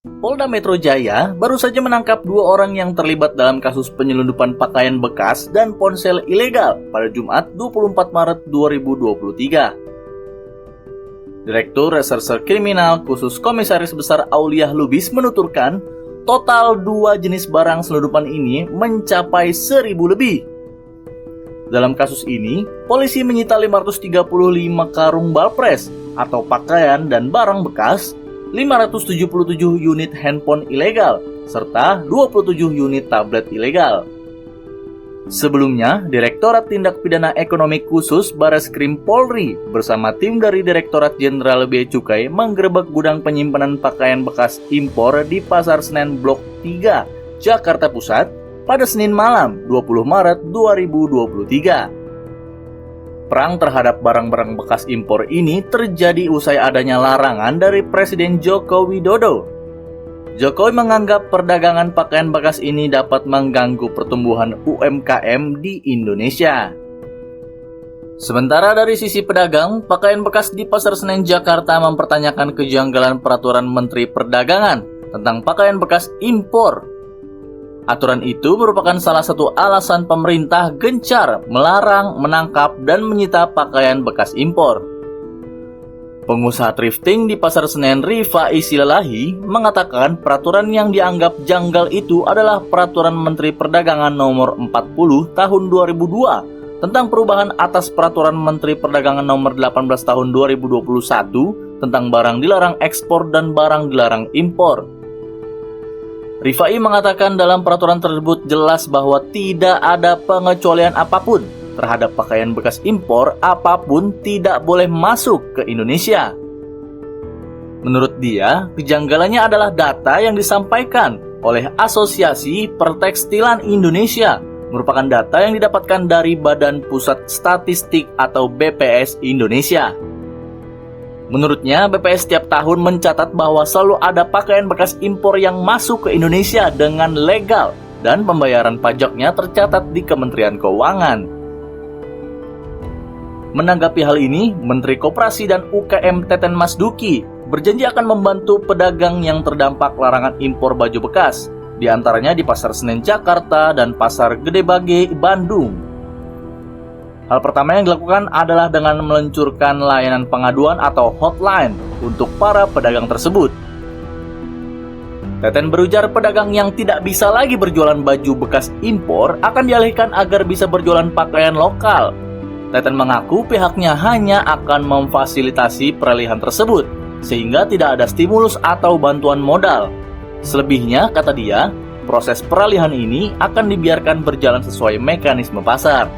Polda Metro Jaya baru saja menangkap 2 orang yang terlibat dalam kasus penyelundupan pakaian bekas dan ponsel ilegal pada Jumat 24 Maret 2023. Direktur Reserse Kriminal Khusus Komisaris Besar Auliah Lubis menuturkan, total 2 jenis barang selundupan ini mencapai 1.000 lebih. Dalam kasus ini, polisi menyita 535 karung balpres atau pakaian dan barang bekas, 577 unit handphone ilegal, serta 27 unit tablet ilegal. Sebelumnya, Direktorat Tindak Pidana Ekonomi Khusus Bareskrim Polri bersama tim dari Direktorat Jenderal Bea Cukai menggerebek gudang penyimpanan pakaian bekas impor di Pasar Senen Blok 3, Jakarta Pusat pada Senin malam 20 Maret 2023. Perang terhadap barang-barang bekas impor ini terjadi usai adanya larangan dari Presiden Joko Widodo. Jokowi menganggap perdagangan pakaian bekas ini dapat mengganggu pertumbuhan UMKM di Indonesia. Sementara dari sisi pedagang, pakaian bekas di Pasar Senen Jakarta mempertanyakan kejanggalan peraturan Menteri Perdagangan tentang pakaian bekas impor. Aturan itu merupakan salah satu alasan pemerintah gencar melarang, menangkap, dan menyita pakaian bekas impor. Pengusaha thrifting di Pasar Senen Rifai Silalahi mengatakan peraturan yang dianggap janggal itu adalah Peraturan Menteri Perdagangan Nomor 40 Tahun 2002 tentang perubahan atas Peraturan Menteri Perdagangan Nomor 18 Tahun 2021 tentang barang dilarang ekspor dan barang dilarang impor. Rifai mengatakan dalam peraturan tersebut jelas bahwa tidak ada pengecualian apapun terhadap pakaian bekas impor apapun tidak boleh masuk ke Indonesia. Menurut dia, kejanggalannya adalah data yang disampaikan oleh Asosiasi Pertekstilan Indonesia, merupakan data yang didapatkan dari Badan Pusat Statistik atau BPS Indonesia. Menurutnya, BPS setiap tahun mencatat bahwa selalu ada pakaian bekas impor yang masuk ke Indonesia dengan legal dan pembayaran pajaknya tercatat di Kementerian Keuangan. Menanggapi hal ini, Menteri Koperasi dan UKM Teten Mas Duki berjanji akan membantu pedagang yang terdampak larangan impor baju bekas, di antaranya di Pasar Senen Jakarta dan Pasar Gedebage Bandung. Hal pertama yang dilakukan adalah dengan meluncurkan layanan pengaduan atau hotline untuk para pedagang tersebut. Teten berujar pedagang yang tidak bisa lagi berjualan baju bekas impor akan dialihkan agar bisa berjualan pakaian lokal. Teten mengaku pihaknya hanya akan memfasilitasi peralihan tersebut, sehingga tidak ada stimulus atau bantuan modal. Selebihnya, kata dia, proses peralihan ini akan dibiarkan berjalan sesuai mekanisme pasar.